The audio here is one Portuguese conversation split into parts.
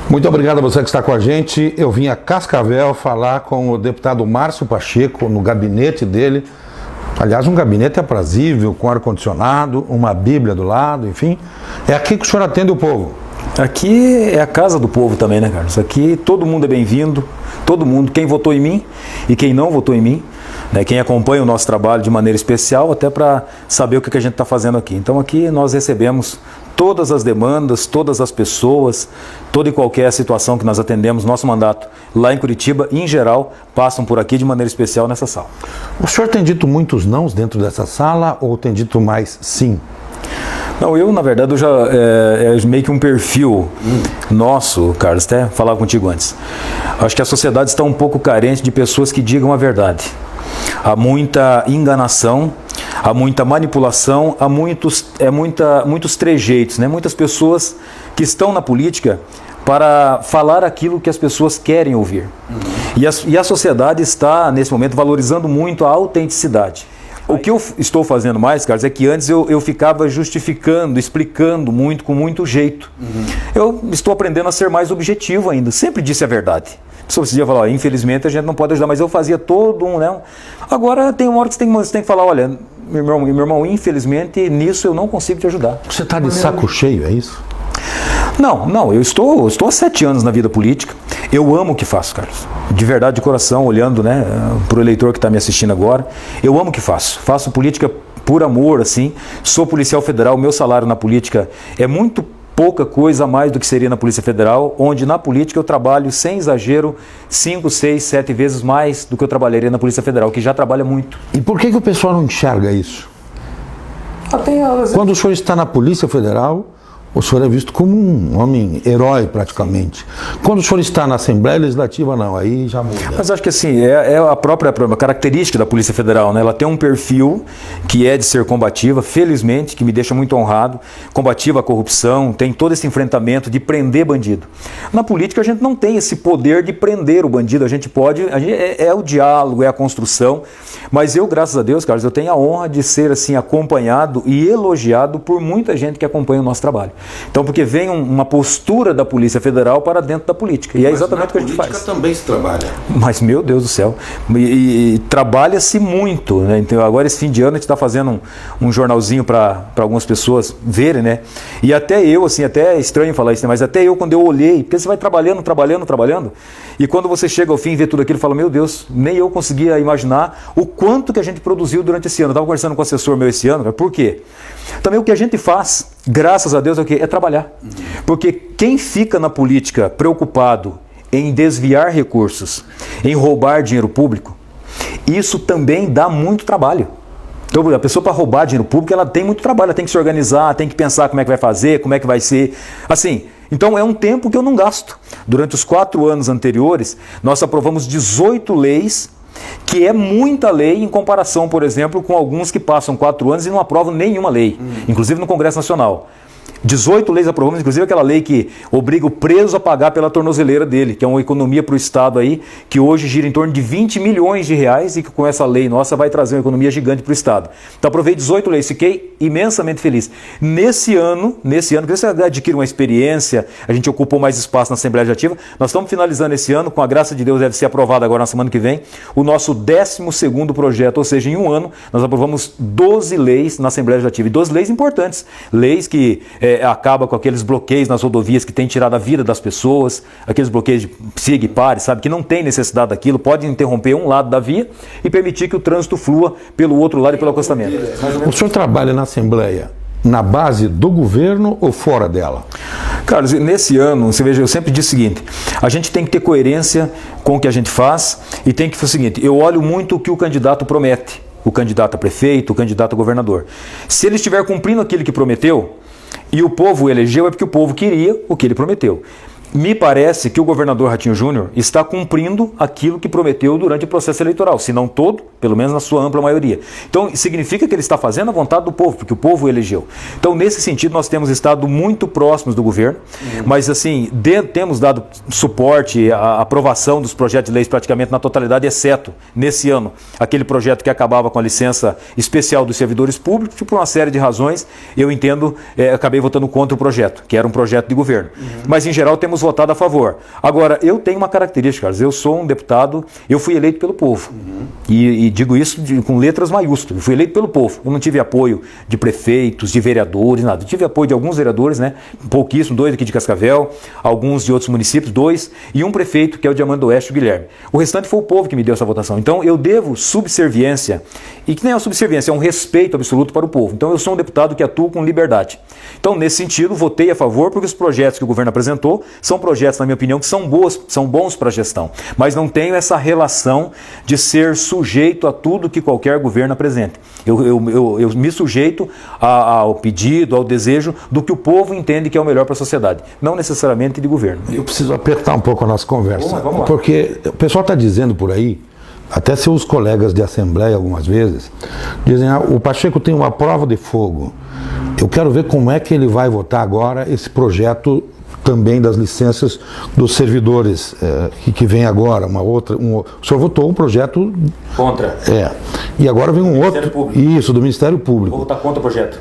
Muito obrigado a você que está com a gente. Eu vim a Cascavel falar com o deputado Márcio Pacheco no gabinete dele. Aliás, um gabinete aprazível, com ar-condicionado, uma bíblia do lado, enfim. É aqui que o senhor atende o povo. Aqui é a casa do povo também, né, Carlos? Aqui todo mundo é bem-vindo, todo mundo, quem votou em mim e quem não votou em mim, né, quem acompanha o nosso trabalho de maneira especial, até para saber o que a gente está fazendo aqui. Então aqui nós recebemos todas as demandas, todas as pessoas, toda e qualquer situação que nós atendemos, nosso mandato lá em Curitiba, em geral, passam por aqui de maneira especial nessa sala. O senhor tem dito muitos nãos dentro dessa sala ou tem dito mais sim? Não, eu na verdade eu já é meio que um perfil nosso, Carlos, até falava contigo antes. Acho que a sociedade está um pouco carente de pessoas que digam a verdade. Há muita enganação, há muita manipulação, há muitos trejeitos, né? Muitas pessoas que estão na política para falar aquilo que as pessoas querem ouvir. E a sociedade está, nesse momento, valorizando muito a autenticidade. O que eu estou fazendo mais, Carlos, é que antes eu ficava justificando, explicando muito, com muito jeito. Eu estou aprendendo a ser mais objetivo ainda. Sempre disse a verdade. A pessoa podia falar, infelizmente a gente não pode ajudar, mas eu fazia todo um, né? Agora tem uma hora que você tem que falar, olha, meu irmão, infelizmente nisso eu não consigo te ajudar. Você está de saco cheio, é isso? Não, eu estou há 7 anos na vida política. Eu amo o que faço, Carlos. De verdade, de coração, olhando, né, para o eleitor que está me assistindo agora. Eu amo o que faço. Faço política por amor, assim. Sou policial federal, meu salário na política é muito pouca coisa a mais do que seria na Polícia Federal, onde na política eu trabalho, sem exagero, 5, 6, 7 vezes mais do que eu trabalharia na Polícia Federal, que já trabalha muito. E por que o pessoal não enxerga isso? Quando o senhor está na Polícia Federal, o senhor é visto como um homem herói, praticamente. Quando o senhor está na Assembleia Legislativa, não, aí já muda. Mas acho que assim, é a própria característica da Polícia Federal, né? Ela tem um perfil que é de ser combativa, felizmente, que me deixa muito honrado, combativa à corrupção, tem todo esse enfrentamento de prender bandido. Na política a gente não tem esse poder de prender o bandido, a gente pode, é o diálogo, é a construção, mas eu, graças a Deus, Carlos, eu tenho a honra de ser assim acompanhado e elogiado por muita gente que acompanha o nosso trabalho. Então, porque vem uma postura da Polícia Federal para dentro da política. E é exatamente o que a gente faz. Mas na política também se trabalha. Mas, meu Deus do céu, e trabalha-se muito, né? Então, agora, esse fim de ano, a gente está fazendo um jornalzinho para algumas pessoas verem, né? E até eu, assim, até é estranho falar isso, né? Mas até eu, quando eu olhei, porque você vai trabalhando, e quando você chega ao fim e vê tudo aquilo, fala, meu Deus, nem eu conseguia imaginar o quanto que a gente produziu durante esse ano. Eu estava conversando com o assessor meu esse ano, por quê? Também o que a gente faz, graças a Deus, é o quê? É trabalhar. Porque quem fica na política preocupado em desviar recursos, em roubar dinheiro público, isso também dá muito trabalho. Então, a pessoa para roubar dinheiro público, ela tem muito trabalho, ela tem que se organizar, tem que pensar como é que vai fazer, como é que vai ser. Assim, então é um tempo que eu não gasto. Durante os 4 anos anteriores, nós aprovamos 18 leis, que é muita lei em comparação, por exemplo, com alguns que passam 4 anos e não aprovam nenhuma lei, inclusive no Congresso Nacional. 18 leis aprovamos, inclusive aquela lei que obriga o preso a pagar pela tornozeleira dele, que é uma economia para o Estado aí, que hoje gira em torno de 20 milhões de reais e que com essa lei nossa vai trazer uma economia gigante para o Estado. Então aprovei 18 leis, fiquei imensamente feliz. Nesse ano, porque você adquire uma experiência, a gente ocupou mais espaço na Assembleia Legislativa, nós estamos finalizando esse ano, com a graça de Deus deve ser aprovado agora na semana que vem, o nosso 12º projeto, ou seja, em um ano, nós aprovamos 12 leis na Assembleia Legislativa, e 12 leis importantes, leis que acaba com aqueles bloqueios nas rodovias que tem tirado a vida das pessoas, aqueles bloqueios de siga e pare, sabe, que não tem necessidade daquilo, pode interromper um lado da via e permitir que o trânsito flua pelo outro lado e pelo acostamento. O senhor trabalha na Assembleia na base do governo ou fora dela? Carlos, nesse ano, você veja, eu sempre disse o seguinte, a gente tem que ter coerência com o que a gente faz e tem que fazer o seguinte, eu olho muito o que o candidato promete, o candidato a prefeito, o candidato a governador. Se ele estiver cumprindo aquilo que prometeu, e o povo elegeu, é porque o povo queria o que ele prometeu. me parece que o governador Ratinho Júnior está cumprindo aquilo que prometeu durante o processo eleitoral, se não todo, pelo menos na sua ampla maioria. Então, significa que ele está fazendo a vontade do povo, porque o povo o elegeu. Então, nesse sentido, nós temos estado muito próximos do governo, mas, assim, temos dado suporte à aprovação dos projetos de leis praticamente na totalidade, exceto, nesse ano, aquele projeto que acabava com a licença especial dos servidores públicos, por uma série de razões, eu entendo, acabei votando contra o projeto, que era um projeto de governo. Mas, em geral, temos votado a favor. Agora, eu tenho uma característica, Carlos, eu sou um deputado, eu fui eleito pelo povo. E digo isso com letras maiúsculas, eu fui eleito pelo povo. Eu não tive apoio de prefeitos, de vereadores, nada. Eu tive apoio de alguns vereadores, né? Pouquíssimo, 2 aqui de Cascavel, alguns de outros municípios, 2, e um prefeito, que é o Diamante do Oeste, o Guilherme. O restante foi o povo que me deu essa votação. Então, eu devo subserviência, e que nem é uma subserviência, é um respeito absoluto para o povo. Então, eu sou um deputado que atua com liberdade. Então, nesse sentido, votei a favor, porque os projetos que o governo apresentou são projetos, na minha opinião, que são bons para a gestão. Mas não tenho essa relação de ser sujeito a tudo que qualquer governo apresente. Eu me sujeito ao pedido, ao desejo do que o povo entende que é o melhor para a sociedade, não necessariamente de governo. Eu preciso apertar um pouco a nossa conversa, vamos lá. Porque o pessoal está dizendo por aí, até seus colegas de assembleia algumas vezes, dizem, o Pacheco tem uma prova de fogo. Eu quero ver como é que ele vai votar agora esse projeto também das licenças dos servidores, que vem agora, o senhor votou um projeto... Contra. E agora vem um outro... Público. Isso, do Ministério Público. Vou votar contra o projeto.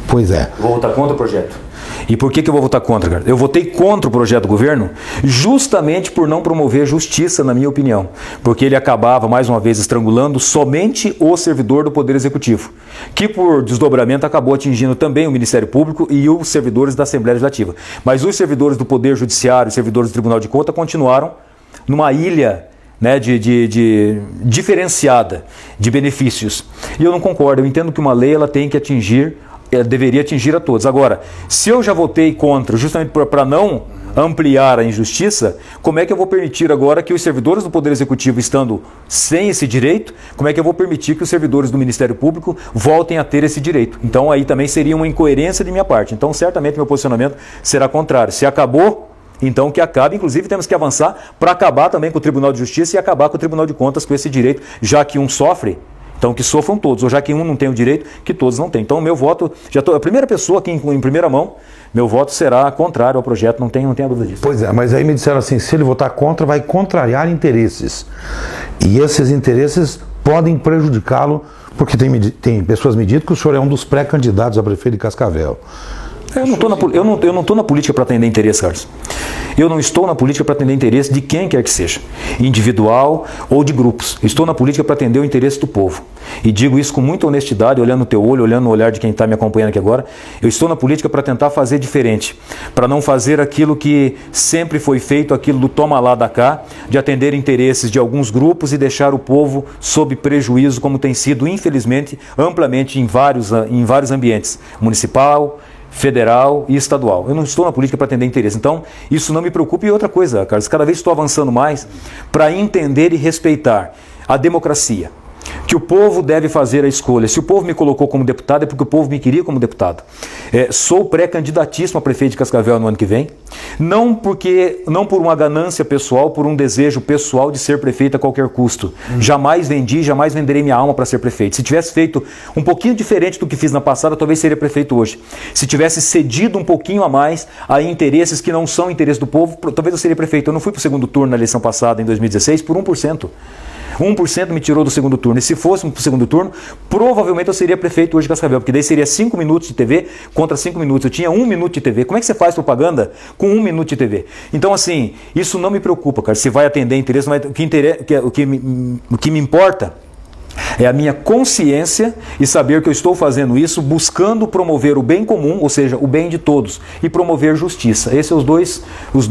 Pois é. Vou votar contra o projeto. E por que eu vou votar contra, cara? Eu votei contra o projeto do governo justamente por não promover justiça, na minha opinião. Porque ele acabava, mais uma vez, estrangulando somente o servidor do Poder Executivo, que por desdobramento acabou atingindo também o Ministério Público e os servidores da Assembleia Legislativa. Mas os servidores do Poder Judiciário, os servidores do Tribunal de Contas continuaram numa ilha, né, diferenciada de benefícios. E eu não concordo, eu entendo que uma lei ela tem que atingir, ela deveria atingir a todos. Agora, se eu já votei contra, justamente para não ampliar a injustiça, como é que eu vou permitir agora que os servidores do Poder Executivo, estando sem esse direito, como é que eu vou permitir que os servidores do Ministério Público voltem a ter esse direito? Então aí também seria uma incoerência de minha parte. Então certamente meu posicionamento será contrário. Se acabou, então que acabe, inclusive temos que avançar para acabar também com o Tribunal de Justiça e acabar com o Tribunal de Contas com esse direito, já que um sofre, então que sofram todos, ou já que um não tem o direito, que todos não têm. Então o meu voto, já estou a primeira pessoa aqui em primeira mão, meu voto será contrário ao projeto, não tenha dúvida disso. Pois é, mas aí me disseram assim, se ele votar contra, vai contrariar interesses. E esses interesses podem prejudicá-lo, porque tem pessoas me dito que o senhor é um dos pré-candidatos a prefeito de Cascavel. Eu não estou na política para atender interesse, Carlos. Eu não estou na política para atender interesse de quem quer que seja, individual ou de grupos. Estou na política para atender o interesse do povo. E digo isso com muita honestidade, olhando no teu olho, olhando no olhar de quem está me acompanhando aqui agora. Eu estou na política para tentar fazer diferente, para não fazer aquilo que sempre foi feito, aquilo do toma lá da cá, de atender interesses de alguns grupos e deixar o povo sob prejuízo, como tem sido, infelizmente, amplamente em vários ambientes, municipal, federal e estadual. Eu não estou na política para atender interesse. Então, isso não me preocupa. E outra coisa, Carlos, cada vez estou avançando mais para entender e respeitar a democracia. Que o povo deve fazer a escolha. Se o povo me colocou como deputado, é porque o povo me queria como deputado. Sou pré-candidatíssimo a prefeito de Cascavel no ano que vem. Não por uma ganância pessoal, por um desejo pessoal de ser prefeito a qualquer custo. Jamais venderei minha alma para ser prefeito. Se tivesse feito um pouquinho diferente do que fiz na passada, talvez seria prefeito hoje. Se tivesse cedido um pouquinho a mais a interesses que não são interesse do povo, talvez eu seria prefeito. Eu não fui para o segundo turno na eleição passada, em 2016, por 1%. 1% me tirou do segundo turno. E se fosse para o segundo turno, provavelmente eu seria prefeito hoje de Cascavel, porque daí seria 5 minutos de TV contra 5 minutos. Eu tinha 1 minuto de TV. Como é que você faz propaganda com 1 minuto de TV? Então, assim, isso não me preocupa, cara. Se vai atender interesse, mas o que me importa é a minha consciência e saber que eu estou fazendo isso buscando promover o bem comum, ou seja, o bem de todos, e promover justiça. Esses são os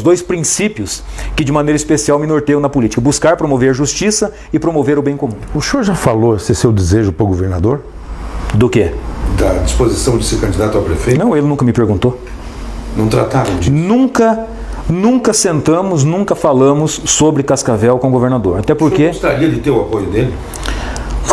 dois princípios que de maneira especial me norteiam na política. Buscar promover justiça e promover o bem comum. O senhor já falou esse seu desejo para o governador? Do quê? Da disposição de ser candidato a prefeito? Não, ele nunca me perguntou. Não trataram disso? Nunca sentamos, nunca falamos sobre Cascavel com o governador. Até porque... Você gostaria de ter o apoio dele?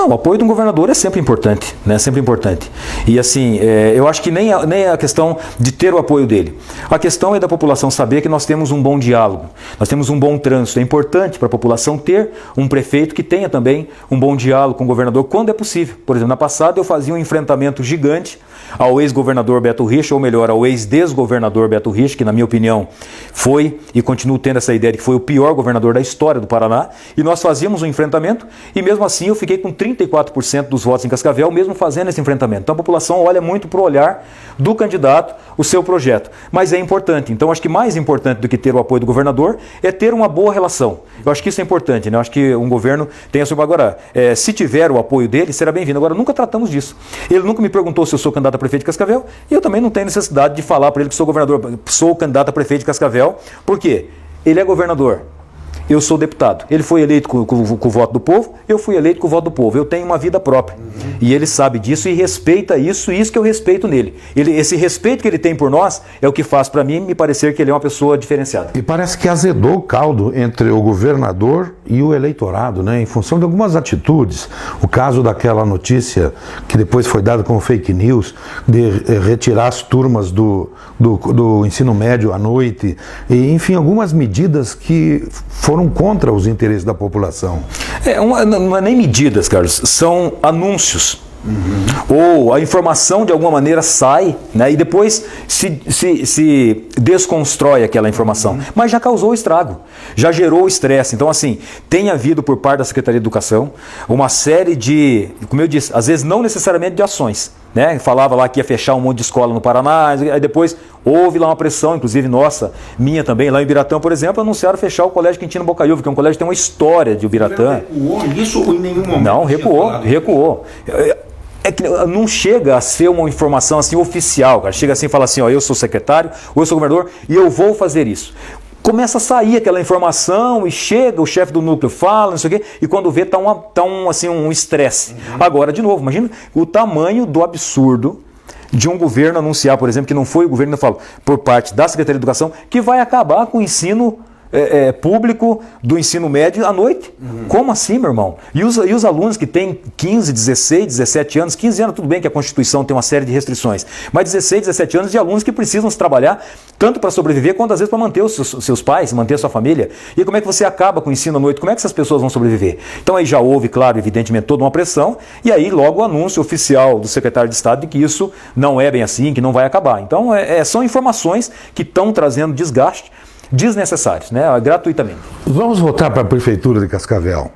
O apoio de um governador é sempre importante, né? Sempre importante. E assim, eu acho que nem a questão de ter o apoio dele. A questão é da população saber que nós temos um bom diálogo, nós temos um bom trânsito. É importante para a população ter um prefeito que tenha também um bom diálogo com o governador quando é possível. Por exemplo, na passada eu fazia um enfrentamento gigante ao ex-governador Beto Richa, ou melhor, ao ex-desgovernador Beto Richa, que na minha opinião foi e continuo tendo essa ideia de que foi o pior governador da história do Paraná, e nós fazíamos um enfrentamento e mesmo assim eu fiquei com 34% dos votos em Cascavel, mesmo fazendo esse enfrentamento. Então a população olha muito para o olhar do candidato, o seu projeto. Mas é importante. Então acho que mais importante do que ter o apoio do governador é ter uma boa relação. Eu acho que isso é importante, né? Eu acho que um governo tem a sua... Agora, se tiver o apoio dele, será bem-vindo. Agora, nunca tratamos disso. Ele nunca me perguntou se eu sou candidato a prefeito de Cascavel e eu também não tenho necessidade de falar para ele que sou governador, sou candidato a prefeito de Cascavel. Por quê? Ele é governador. Eu sou deputado. Ele foi eleito com o voto do povo, eu fui eleito com o voto do povo. Eu tenho uma vida própria. E ele sabe disso e respeita isso, e isso que eu respeito nele. Esse respeito que ele tem por nós é o que faz para mim me parecer que ele é uma pessoa diferenciada. E parece que azedou o caldo entre o governador e o eleitorado, né? Em função de algumas atitudes. O caso daquela notícia que depois foi dada como fake news, de retirar as turmas do ensino médio à noite. E, enfim, algumas medidas que foram contra os interesses da população. Não é nem medidas, Carlos, são anúncios. Ou a informação de alguma maneira sai, né, e depois se desconstrói aquela informação, mas já causou estrago, já gerou estresse. Então assim, tem havido por parte da Secretaria de Educação uma série de, como eu disse, às vezes não necessariamente de ações, né? Falava lá que ia fechar um monte de escola no Paraná, aí depois houve lá uma pressão, inclusive nossa, minha também, lá em Ubiratã, por exemplo, anunciaram fechar o Colégio Quintino Bocaiúva, que é um colégio que tem uma história de Ubiratã. Recuou isso ou em nenhum momento? Não, recuou. É que não chega a ser uma informação assim oficial, cara. Chega assim e fala assim, ó, eu sou secretário, ou eu sou governador e eu vou fazer isso. Começa a sair aquela informação e chega, o chefe do núcleo fala, não sei o quê, e quando vê tá um estresse. Agora, de novo, imagina o tamanho do absurdo de um governo anunciar, por exemplo, que não foi o governo, eu falo, por parte da Secretaria de Educação, que vai acabar com o ensino público do ensino médio à noite. Como assim, meu irmão? E os alunos que têm 15, 16, 17 anos, 15 anos, tudo bem que a Constituição tem uma série de restrições, mas 16, 17 anos de alunos que precisam se trabalhar tanto para sobreviver quanto às vezes para manter os seus pais, manter a sua família. E como é que você acaba com o ensino à noite? Como é que essas pessoas vão sobreviver? Então aí já houve, claro, evidentemente, toda uma pressão, e aí logo o anúncio oficial do secretário de Estado de que isso não é bem assim, que não vai acabar. Então são informações que estão trazendo desgaste desnecessários, né? Gratuitamente. Vamos voltar para a Prefeitura de Cascavel.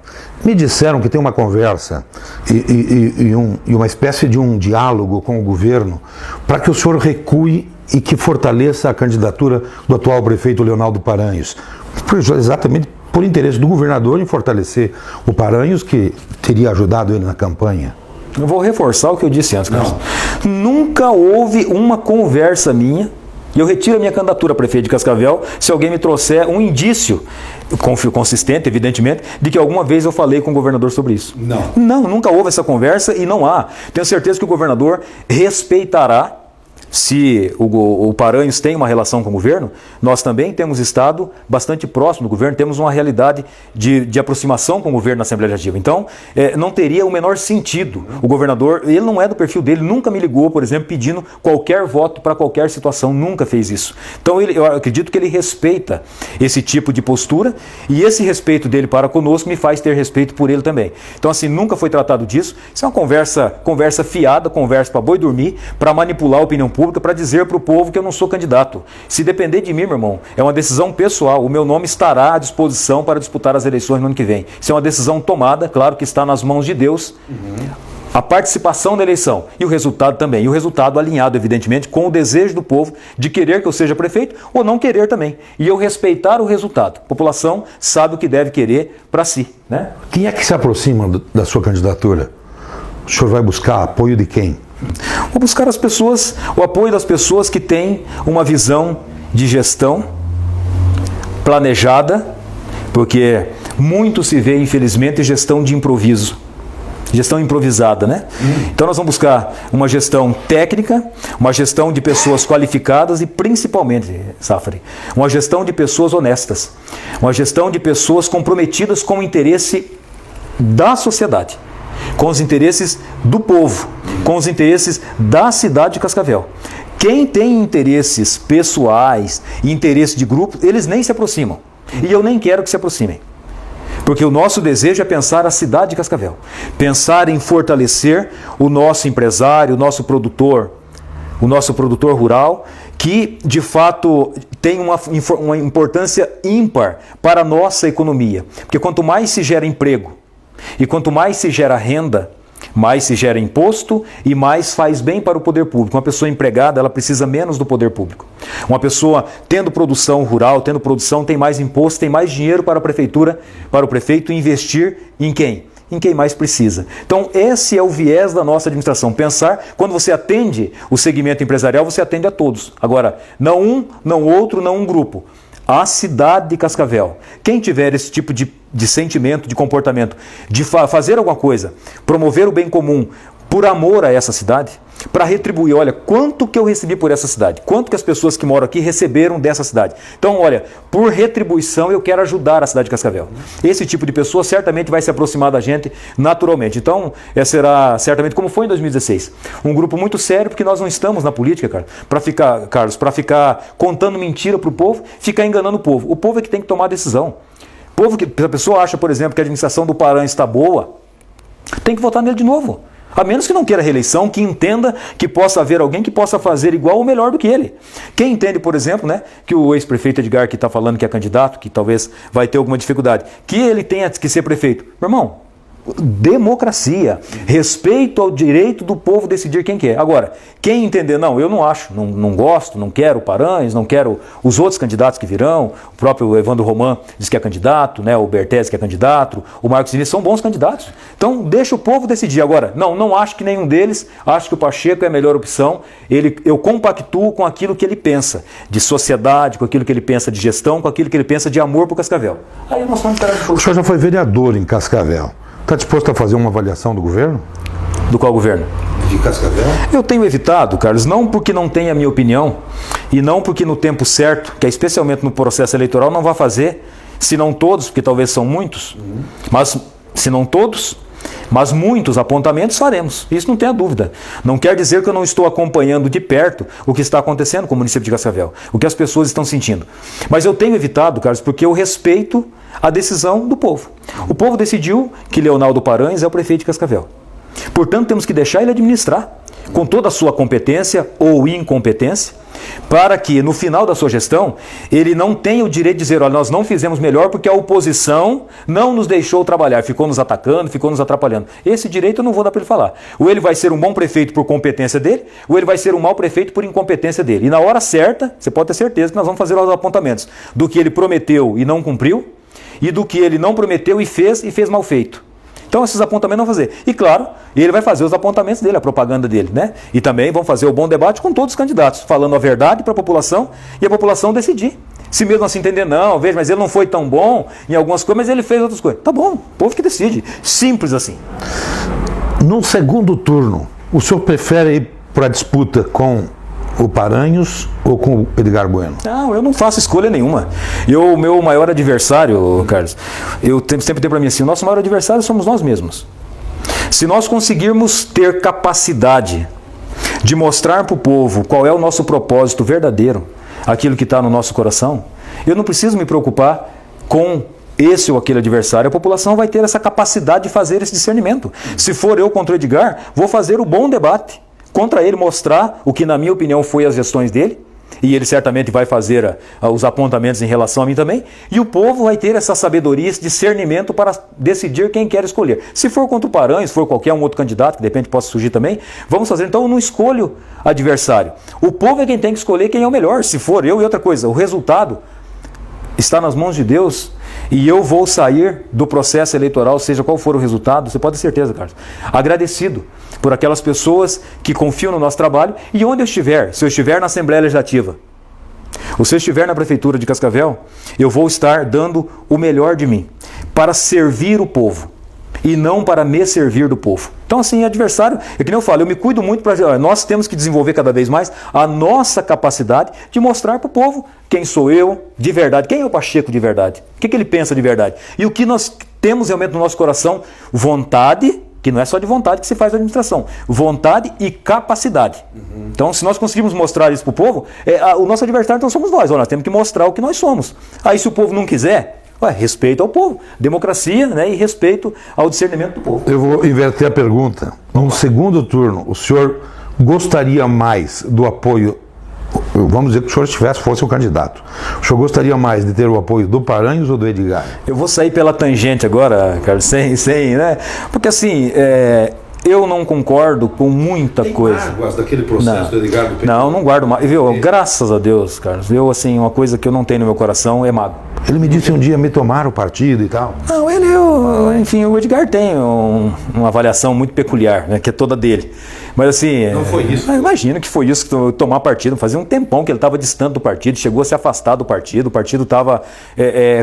Me disseram que tem uma conversa e uma espécie de um diálogo com o governo para que o senhor recue e que fortaleça a candidatura do atual prefeito Leonardo Paranhos. Exatamente por interesse do governador em fortalecer o Paranhos, que teria ajudado ele na campanha. Eu vou reforçar o que eu disse antes, Carlos. Nunca houve uma conversa minha. E eu retiro a minha candidatura a prefeito de Cascavel se alguém me trouxer um indício, consistente, evidentemente, de que alguma vez eu falei com o governador sobre isso. Não, nunca houve essa conversa e não há. Tenho certeza que o governador respeitará. Se o Paranhos tem uma relação com o governo, nós também temos estado bastante próximo do governo, temos uma realidade de aproximação com o governo na Assembleia Legislativa. Então, não teria o menor sentido. O governador, ele não é do perfil dele, nunca me ligou, por exemplo, pedindo qualquer voto para qualquer situação, nunca fez isso. Então, eu acredito que ele respeita esse tipo de postura e esse respeito dele para conosco me faz ter respeito por ele também. Então, assim, nunca foi tratado disso. Isso é uma conversa fiada, conversa para boi dormir, para manipular a opinião pública, para dizer para o povo que eu não sou candidato. Se depender de mim, meu irmão, é uma decisão pessoal. O meu nome estará à disposição para disputar as eleições no ano que vem. Isso é uma decisão tomada, claro que está nas mãos de Deus. A participação da eleição e o resultado também. E o resultado alinhado, evidentemente, com o desejo do povo de querer que eu seja prefeito ou não querer também. E eu respeitar o resultado. A população sabe o que deve querer para si, né? Quem é que se aproxima da sua candidatura? O senhor vai buscar apoio de quem? Vou buscar o apoio das pessoas que têm uma visão de gestão planejada, porque muito se vê, infelizmente, gestão de improviso. Gestão improvisada, né? Então nós vamos buscar uma gestão técnica, uma gestão de pessoas qualificadas e principalmente, Safari, uma gestão de pessoas honestas, uma gestão de pessoas comprometidas com o interesse da sociedade. com os interesses do povo, com os interesses da cidade de Cascavel. Quem tem interesses pessoais e interesse de grupo, eles nem se aproximam. E eu nem quero que se aproximem. Porque o nosso desejo é pensar a cidade de Cascavel. Pensar em fortalecer o nosso empresário, o nosso produtor rural, que de fato tem uma importância ímpar para a nossa economia. Porque quanto mais se gera emprego e quanto mais se gera renda, mais se gera imposto e mais faz bem para o poder público. Uma pessoa empregada, ela precisa menos do poder público. Uma pessoa tendo produção rural, tendo produção, tem mais imposto, tem mais dinheiro para a prefeitura, para o prefeito investir em quem? Em quem mais precisa. Então, esse é o viés da nossa administração. Pensar, quando você atende o segmento empresarial, você atende a todos. Agora, não um, não outro, não um grupo. A cidade de Cascavel. Quem tiver esse tipo de sentimento, de comportamento, de fazer alguma coisa, promover o bem comum por amor a essa cidade, para retribuir, olha, quanto que eu recebi por essa cidade, quanto que as pessoas que moram aqui receberam dessa cidade. Então, olha, por retribuição eu quero ajudar a cidade de Cascavel. Esse tipo de pessoa certamente vai se aproximar da gente naturalmente. Então, será certamente como foi em 2016. Um grupo muito sério, porque nós não estamos na política, Carlos, para ficar contando mentira para o povo, ficar enganando o povo. O povo é que tem que tomar a decisão. Se a pessoa acha, por exemplo, que a administração do Paran está boa, tem que votar nele de novo. A menos que não queira reeleição, que entenda que possa haver alguém que possa fazer igual ou melhor do que ele. Quem entende, por exemplo, que o ex-prefeito Edgar, que está falando que é candidato, que talvez vai ter alguma dificuldade, que ele tenha que ser prefeito. Meu irmão, democracia, respeito ao direito do povo decidir quem quer. Agora, quem entender, não, eu não acho, não gosto, não quero o Paranhos, não quero os outros candidatos que virão, o próprio Evandro Roman diz que é candidato, o Bertese que é candidato, o Marcos Vinícius são bons candidatos. Então, deixa o povo decidir. Agora, não acho que nenhum deles, acho que o Pacheco é a melhor opção, eu compactuo com aquilo que ele pensa de sociedade, com aquilo que ele pensa de gestão, com aquilo que ele pensa de amor para o Cascavel. Aí nós vamos esperar. O senhor já foi vereador em Cascavel. Está disposto a fazer uma avaliação do governo? Do qual governo? De Cascavel. Eu tenho evitado, Carlos, não porque não tenha a minha opinião e não porque no tempo certo, que é especialmente no processo eleitoral, não vai fazer, se não todos, porque talvez são muitos, mas se não todos, mas muitos apontamentos faremos. Isso não tenha dúvida. Não quer dizer que eu não estou acompanhando de perto o que está acontecendo com o município de Cascavel, o que as pessoas estão sentindo. Mas eu tenho evitado, Carlos, porque eu respeito a decisão do povo. O povo decidiu que Leonardo Paranhos é o prefeito de Cascavel. Portanto, temos que deixar ele administrar com toda a sua competência ou incompetência, para que no final da sua gestão ele não tenha o direito de dizer, olha, nós não fizemos melhor porque a oposição não nos deixou trabalhar, ficou nos atacando, ficou nos atrapalhando. Esse direito eu não vou dar para ele falar. Ou ele vai ser um bom prefeito por competência dele, ou ele vai ser um mau prefeito por incompetência dele. E na hora certa, você pode ter certeza que nós vamos fazer os apontamentos do que ele prometeu e não cumpriu, e do que ele não prometeu e fez mal feito. Então esses apontamentos vão fazer. E claro, ele vai fazer os apontamentos dele, a propaganda dele, E também vão fazer o bom debate com todos os candidatos, falando a verdade para a população e a população decidir. Se mesmo assim entender, não, veja, mas ele não foi tão bom em algumas coisas, mas ele fez outras coisas. Tá bom, o povo que decide. Simples assim. No segundo turno, o senhor prefere ir para a disputa com o Paranhos ou com o Edgar Bueno? Não, eu não faço escolha nenhuma. O meu maior adversário, Carlos, eu sempre tenho para mim assim, o nosso maior adversário somos nós mesmos. Se nós conseguirmos ter capacidade de mostrar para o povo qual é o nosso propósito verdadeiro, aquilo que está no nosso coração, eu não preciso me preocupar com esse ou aquele adversário. A população vai ter essa capacidade de fazer esse discernimento. Se for eu contra o Edgar, vou fazer o bom debate contra ele, mostrar o que na minha opinião foi as gestões dele, e ele certamente vai fazer os apontamentos em relação a mim também, e o povo vai ter essa sabedoria, esse discernimento para decidir quem quer escolher. Se for contra o Paranhos, se for qualquer um outro candidato, que de repente possa surgir também, vamos fazer. Então eu não escolho adversário. O povo é quem tem que escolher quem é o melhor, se for eu. E outra coisa, o resultado está nas mãos de Deus, e eu vou sair do processo eleitoral, seja qual for o resultado, você pode ter certeza, Carlos, agradecido por aquelas pessoas que confiam no nosso trabalho, e onde eu estiver, se eu estiver na Assembleia Legislativa, ou se eu estiver na Prefeitura de Cascavel, eu vou estar dando o melhor de mim, para servir o povo, e não para me servir do povo. Então assim, adversário, é que nem eu falo, eu me cuido muito para... Nós temos que desenvolver cada vez mais a nossa capacidade de mostrar para o povo quem sou eu de verdade, quem é o Pacheco de verdade, o que ele pensa de verdade. E o que nós temos realmente no nosso coração, vontade que não é só de vontade que se faz a administração, vontade e capacidade. Então, se nós conseguirmos mostrar isso para o povo, o nosso adversário então somos nós. Nós temos que mostrar o que nós somos. Aí, se o povo não quiser, respeito ao povo, democracia, né, e respeito ao discernimento do povo. Eu vou inverter a pergunta. No segundo turno, o senhor gostaria mais do apoio, vamos dizer que o senhor fosse o candidato, o senhor gostaria mais de ter o apoio do Paranhos ou do Edgar? Eu vou sair pela tangente agora, Carlos, sem, né? Porque assim, eu não concordo com muita coisa. Tem mágoas daquele processo do Edgar do PT? Não guardo mais. Viu? Graças a Deus, Carlos. Assim, uma coisa que eu não tenho no meu coração é mágoa. Ele me disse um dia me tomar o partido e tal. Não, enfim, o Edgar tem uma avaliação muito peculiar, né, que é toda dele. Mas assim... Não foi isso? Imagina que foi isso, tomar partido. Fazia um tempão que ele estava distante do partido, chegou a se afastar do partido, o partido estava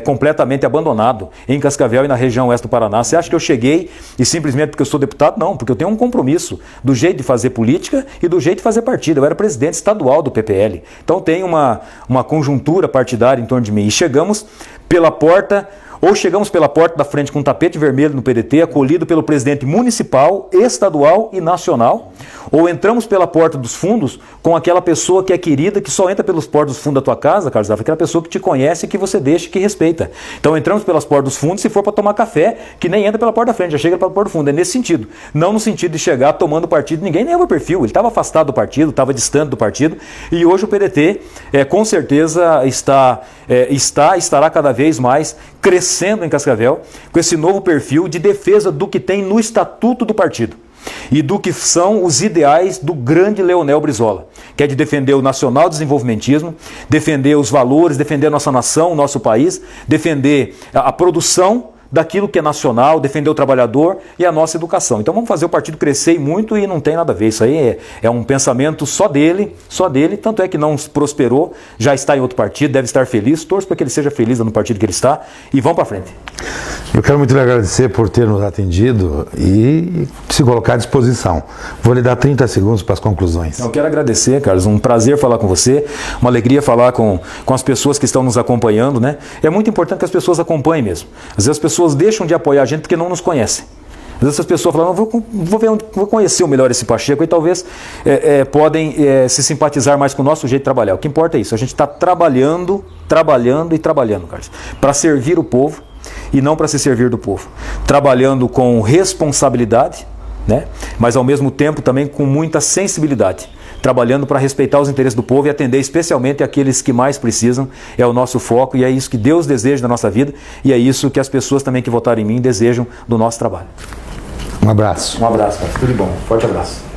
completamente abandonado em Cascavel e na região oeste do Paraná. Você acha que eu cheguei e simplesmente porque eu sou deputado? Não, porque eu tenho um compromisso do jeito de fazer política e do jeito de fazer partido. Eu era presidente estadual do PPL. Então tem uma conjuntura partidária em torno de mim. E chegamos pela porta... Ou chegamos pela porta da frente com um tapete vermelho no PDT, acolhido pelo presidente municipal, estadual e nacional, ou entramos pela porta dos fundos com aquela pessoa que é querida, que só entra pelos portas dos fundos da tua casa, Carlos Zafra, aquela pessoa que te conhece, que você deixa e que respeita. Então entramos pelas portas dos fundos, se for para tomar café, que nem entra pela porta da frente, já chega pela porta do fundo. É nesse sentido. Não no sentido de chegar tomando partido, ninguém nem é o perfil, ele estava afastado do partido, estava distante do partido, e hoje o PDT com certeza estará cada vez mais crescendo em Cascavel, com esse novo perfil de defesa do que tem no estatuto do partido e do que são os ideais do grande Leonel Brizola, que é de defender o nacional desenvolvimentismo, defender os valores, defender a nossa nação, o nosso país, defender a produção daquilo que é nacional, defender o trabalhador e a nossa educação. Então vamos fazer o partido crescer muito e não tem nada a ver. Isso aí é um pensamento só dele, tanto é que não prosperou, já está em outro partido, deve estar feliz, torço para que ele seja feliz no partido que ele está e vamos para frente. Eu quero muito lhe agradecer por ter nos atendido e se colocar à disposição. Vou lhe dar 30 segundos para as conclusões. Eu quero agradecer, Carlos, um prazer falar com você, uma alegria falar com as pessoas que estão nos acompanhando, né? É muito importante que as pessoas acompanhem mesmo. Às vezes as pessoas deixam de apoiar a gente porque não nos conhecem. Às vezes as pessoas falam, vou conhecer melhor esse Pacheco e talvez podem se simpatizar mais com o nosso jeito de trabalhar. O que importa é isso, a gente está trabalhando, Carlos, para servir o povo e não para se servir do povo. Trabalhando com responsabilidade, né? Mas ao mesmo tempo também com muita sensibilidade. Trabalhando para respeitar os interesses do povo e atender especialmente aqueles que mais precisam, é o nosso foco e é isso que Deus deseja da nossa vida e é isso que as pessoas também que votaram em mim desejam do nosso trabalho. Um abraço. Um abraço, cara. Tudo de bom. Forte abraço.